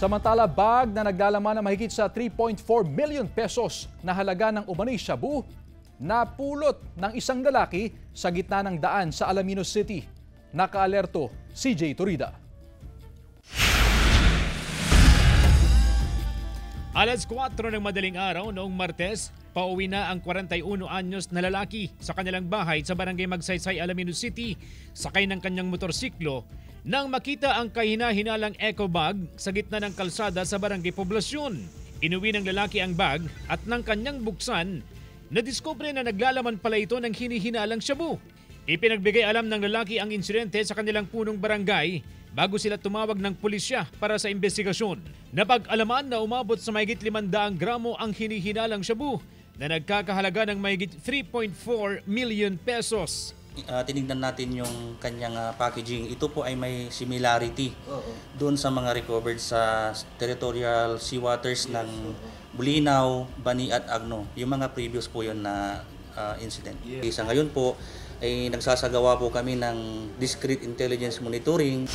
Samantala, bag na naglalaman ng mahigit sa 3.4 million pesos na halaga ng umano'y shabu, napulot ng isang lalaki sa gitna ng daan sa Alaminos City. Nakaalerto, CJ Turida. Alas 4 ng madaling araw noong Martes, pauwi na ang 41 anyos na lalaki sa kanilang bahay sa barangay Magsaysay, Alaminos City, sakay ng kanyang motorsiklo nang makita ang kahina-hinalang eco bag sa gitna ng kalsada sa barangay Poblasyon. Inuwi ng lalaki ang bag at nang kanyang buksan, nadiskubre na naglalaman pala ito ng hinihinalang shabu. Ipinagbigay alam ng lalaki ang insidente sa kanilang punong barangay bago sila tumawag ng pulisya para sa investigasyon. Napag-alaman na umabot sa mahigit 500 gramo ang hinihinalang shabu na nagkakahalaga ng mahigit 3.4 million pesos. Tinignan natin yung kanyang packaging. Ito po ay may similarity doon sa mga recovered sa territorial seawaters ng Bulinaw, Bani at Agno. Yung mga previous po yun na incident. Sa ngayon po ay nagsasagawa po kami ng discrete intelligence monitoring.